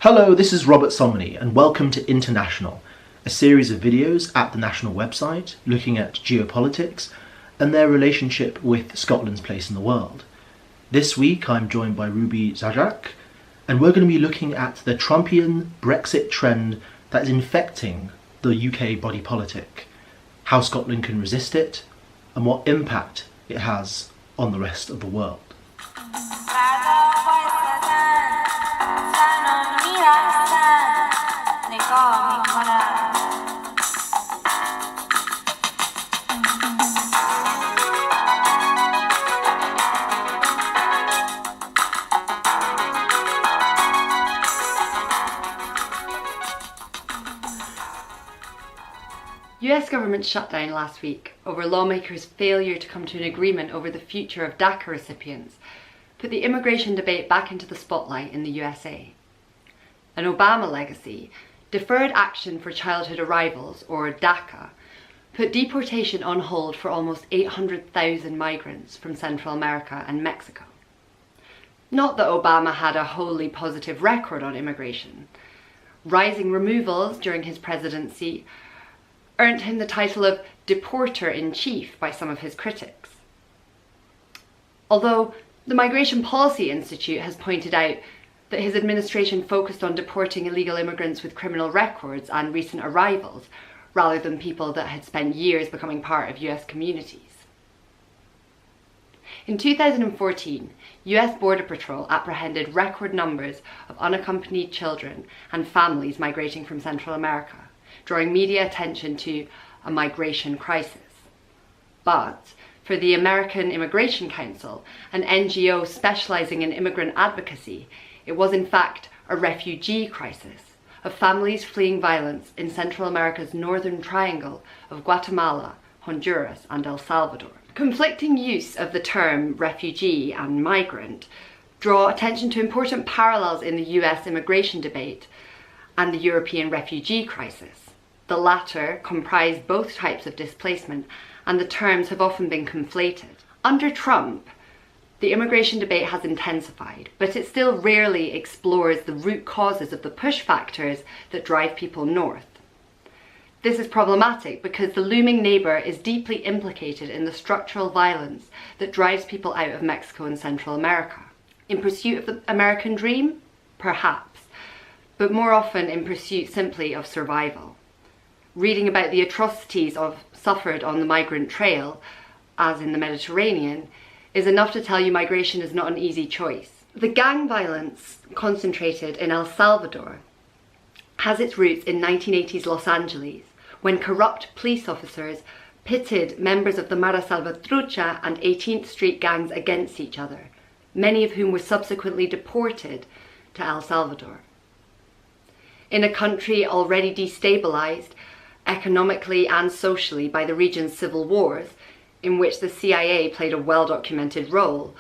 Hello, this is Robert Somney and welcome to International, a series of videos at the National website looking at geopolitics and their relationship with Scotland's place in the world. This week I'm joined by Ruby Zajak and we're going to be looking at the Trumpian Brexit trend that is infecting the UK body politic, how Scotland can resist it and what impact it has on the rest of the world. US government shutdown last week over lawmakers' failure to come to an agreement over the future of DACA recipients put the immigration debate back into the spotlight in the USA. An Obama legacy, Deferred Action for Childhood Arrivals, or DACA, put deportation on hold for almost 800,000 migrants from Central America and Mexico. Not that Obama had a wholly positive record on immigration. Rising removals during his presidency earned him the title of Deporter-in-Chief by some of his critics. Although the Migration Policy Institute has pointed out that his administration focused on deporting illegal immigrants with criminal records and recent arrivals, rather than people that had spent years becoming part of US communities. In 2014, US Border Patrol apprehended record numbers of unaccompanied children and families migrating from Central America, drawing media attention to a migration crisis. But for the American Immigration Council, an NGO specializing in immigrant advocacy, it was in fact a refugee crisis of families fleeing violence in Central America's northern triangle of Guatemala, Honduras, and El Salvador. Conflicting use of the term refugee and migrant draw attention to important parallels in the US immigration debate and the European refugee crisis. The latter comprise both types of displacement, and the terms have often been conflated. Under Trump, the immigration debate has intensified, but it still rarely explores the root causes of the push factors that drive people north. This is problematic because the looming neighbour is deeply implicated in the structural violence that drives people out of Mexico and Central America. In pursuit of the American dream? Perhaps, but more often in pursuit simply of survival. Reading about the atrocities suffered on the migrant trail, as in the Mediterranean, is enough to tell you migration is not an easy choice. The gang violence concentrated in El Salvador has its roots in 1980s Los Angeles, when corrupt police officers pitted members of the Mara Salvatrucha and 18th Street gangs against each other, many of whom were subsequently deported to El Salvador. In a country already destabilized economically and socially by the region's civil wars, in which the CIA played a well-documented role,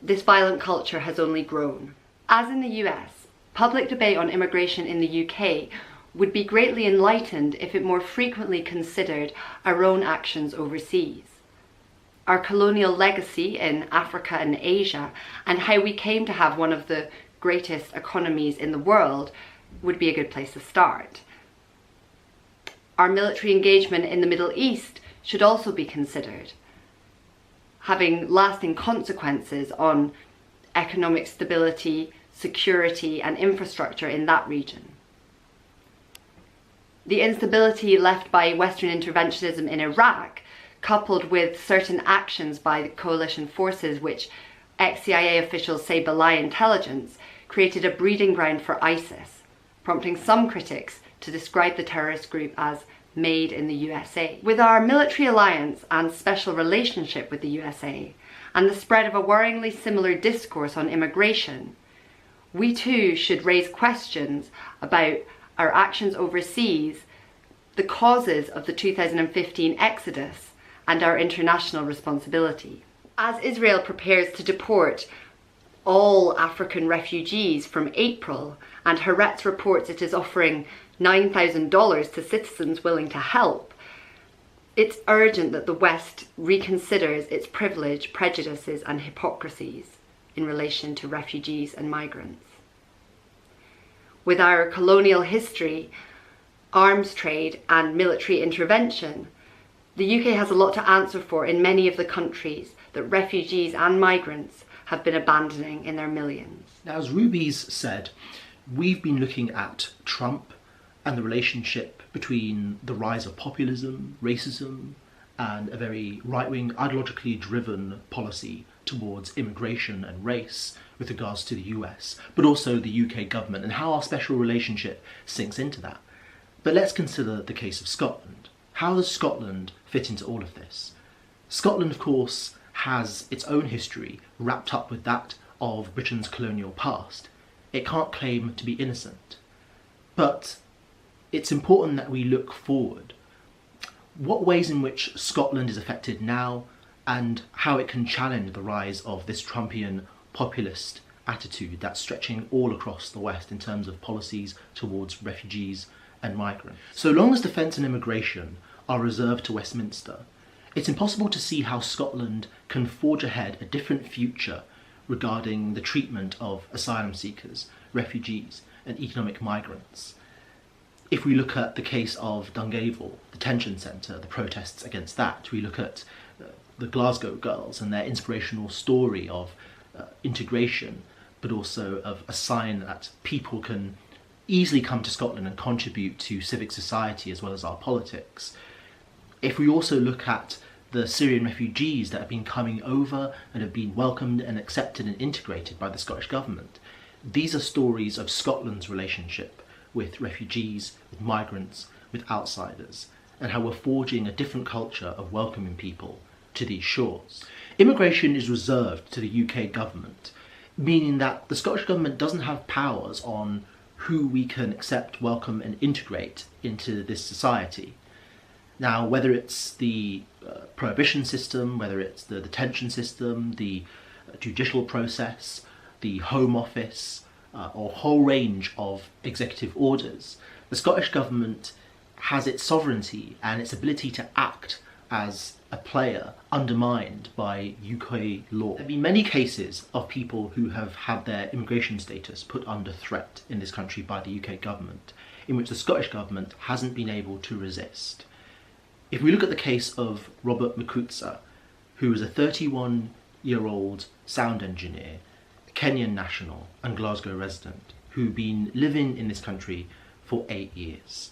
this violent culture has only grown. As in the US, public debate on immigration in the UK would be greatly enlightened if it more frequently considered our own actions overseas. Our colonial legacy in Africa and Asia, and how we came to have one of the greatest economies in the world, would be a good place to start. Our military engagement in the Middle East should also be considered, having lasting consequences on economic stability, security, and infrastructure in that region. The instability left by Western interventionism in Iraq, coupled with certain actions by the coalition forces which ex-CIA officials say belie intelligence, created a breeding ground for ISIS, prompting some critics to describe the terrorist group as made in the USA. With our military alliance and special relationship with the USA, and the spread of a worryingly similar discourse on immigration, we too should raise questions about our actions overseas, the causes of the 2015 exodus, and our international responsibility. As Israel prepares to deport all African refugees from April, and Haaretz reports it is offering $9,000 to citizens willing to help, it's urgent that the West reconsiders its privilege, prejudices and hypocrisies in relation to refugees and migrants. With our colonial history, arms trade and military intervention, the UK has a lot to answer for in many of the countries that refugees and migrants have been abandoning in their millions. Now, as Ruby's said, we've been looking at Trump and the relationship between the rise of populism, racism, and a very right-wing, ideologically driven policy towards immigration and race with regards to the US, but also the UK government and how our special relationship sinks into that. But let's consider the case of Scotland. How does Scotland fit into all of this? Scotland, of course, has its own history wrapped up with that of Britain's colonial past. It can't claim to be innocent. But it's important that we look forward. What ways in which Scotland is affected now and how it can challenge the rise of this Trumpian populist attitude that's stretching all across the West in terms of policies towards refugees and migrants. So long as defence and immigration are reserved to Westminster, it's impossible to see how Scotland can forge ahead a different future regarding the treatment of asylum seekers, refugees and economic migrants. If we look at the case of Dungavel, the detention centre, the protests against that, we look at the Glasgow girls and their inspirational story of integration, but also of a sign that people can easily come to Scotland and contribute to civic society as well as our politics. If we also look at the Syrian refugees that have been coming over and have been welcomed and accepted and integrated by the Scottish Government, these are stories of Scotland's relationship with refugees, with migrants, with outsiders, and how we're forging a different culture of welcoming people to these shores. Immigration is reserved to the UK government, meaning that the Scottish Government doesn't have powers on who we can accept, welcome and integrate into this society. Now, whether it's the prohibition system, whether it's the detention system, the judicial process, the Home Office, or a whole range of executive orders, the Scottish Government has its sovereignty and its ability to act as a player undermined by UK law. There have been many cases of people who have had their immigration status put under threat in this country by the UK government, in which the Scottish Government hasn't been able to resist. If we look at the case of Robert Mukutsa, who is a 31-year-old sound engineer, Kenyan national and Glasgow resident, who'd been living in this country for 8 years.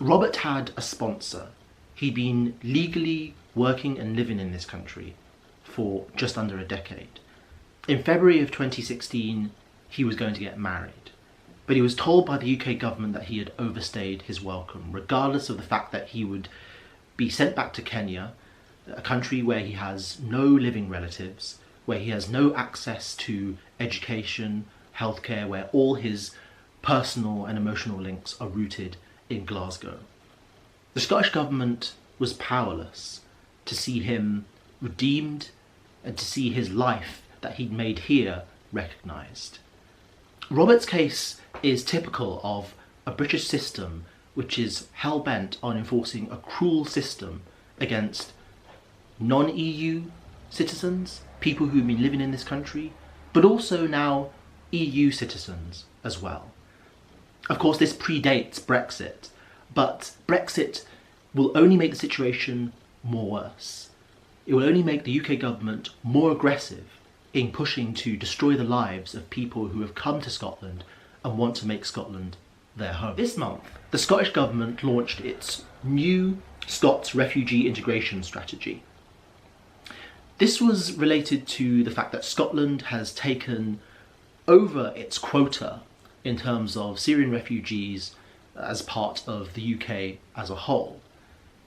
Robert had a sponsor. He'd been legally working and living in this country for just under a decade. In February of 2016, he was going to get married, but he was told by the UK government that he had overstayed his welcome, regardless of the fact that he would be sent back to Kenya, a country where he has no living relatives, where he has no access to education, healthcare, where all his personal and emotional links are rooted in Glasgow. The Scottish Government was powerless to see him redeemed and to see his life that he'd made here recognised. Robert's case is typical of a British system which is hell-bent on enforcing a cruel system against non-EU citizens, people who've been living in this country, but also now EU citizens as well. Of course, this predates Brexit, but Brexit will only make the situation more worse. It will only make the UK government more aggressive in pushing to destroy the lives of people who have come to Scotland and want to make Scotland their home. This month, the Scottish Government launched its new Scots Refugee Integration Strategy. This was related to the fact that Scotland has taken over its quota in terms of Syrian refugees as part of the UK as a whole.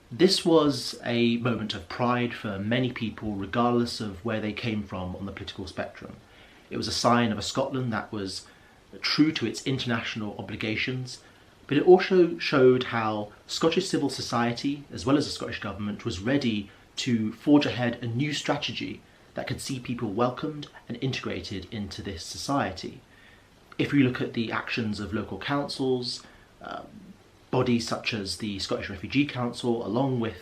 This was a moment of pride for many people, regardless of where they came from on the political spectrum. It was a sign of a Scotland that was true to its international obligations, but it also showed how Scottish civil society, as well as the Scottish Government, was ready to forge ahead a new strategy that could see people welcomed and integrated into this society. If we look at the actions of local councils, bodies such as the Scottish Refugee Council, along with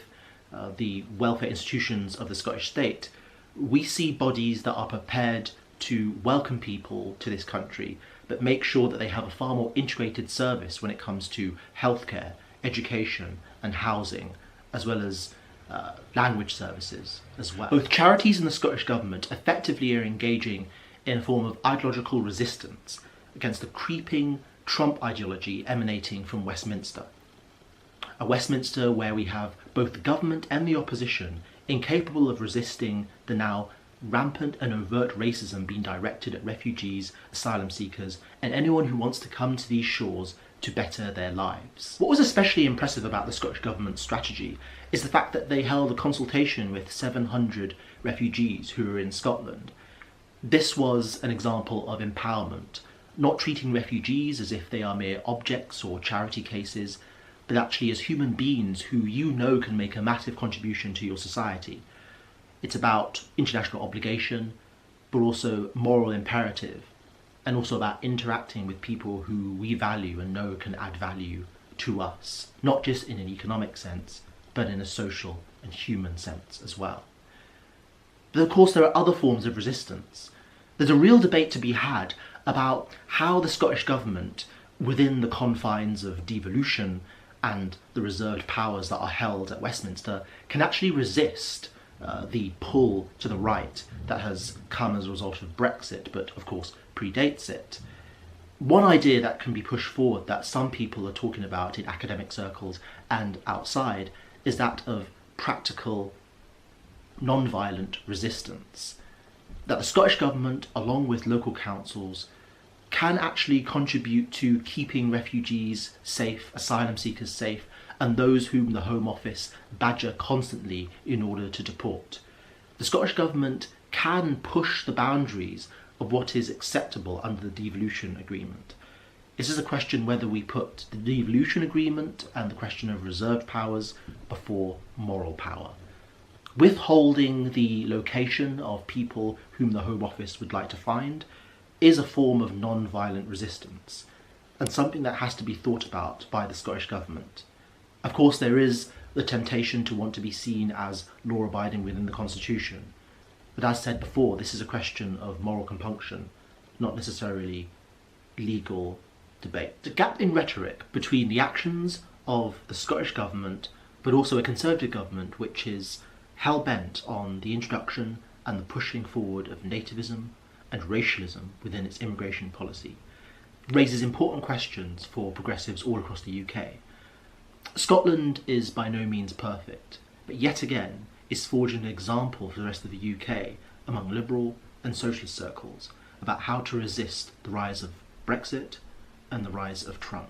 the welfare institutions of the Scottish state, we see bodies that are prepared to welcome people to this country, but make sure that they have a far more integrated service when it comes to healthcare, education and housing, as well as language services as well. Both charities and the Scottish Government effectively are engaging in a form of ideological resistance against the creeping Trump ideology emanating from Westminster. A Westminster where we have both the government and the opposition incapable of resisting the now rampant and overt racism being directed at refugees, asylum seekers, and anyone who wants to come to these shores to better their lives. What was especially impressive about the Scottish Government's strategy is the fact that they held a consultation with 700 refugees who were in Scotland. This was an example of empowerment, not treating refugees as if they are mere objects or charity cases, but actually as human beings who you know can make a massive contribution to your society. It's about international obligation, but also moral imperative, and also about interacting with people who we value and know can add value to us, not just in an economic sense, but in a social and human sense as well. But of course there are other forms of resistance. There's a real debate to be had about how the Scottish Government, within the confines of devolution and the reserved powers that are held at Westminster, can actually resist the pull to the right that has come as a result of Brexit, but of course predates it. One idea that can be pushed forward that some people are talking about in academic circles and outside is that of practical, non-violent resistance. That the Scottish Government, along with local councils, can actually contribute to keeping refugees safe, asylum seekers safe, and those whom the Home Office badger constantly in order to deport. The Scottish Government can push the boundaries of what is acceptable under the devolution agreement. This is a question whether we put the devolution agreement and the question of reserved powers before moral power. Withholding the location of people whom the Home Office would like to find is a form of non-violent resistance, and something that has to be thought about by the Scottish Government. Of course, there is the temptation to want to be seen as law-abiding within the Constitution, but as said before, this is a question of moral compunction, not necessarily legal debate. The gap in rhetoric between the actions of the Scottish Government, but also a Conservative government which is hell-bent on the introduction and the pushing forward of nativism and racialism within its immigration policy, raises important questions for progressives all across the UK. Scotland is by no means perfect, but yet again is forging an example for the rest of the UK among liberal and socialist circles about how to resist the rise of Brexit and the rise of Trump.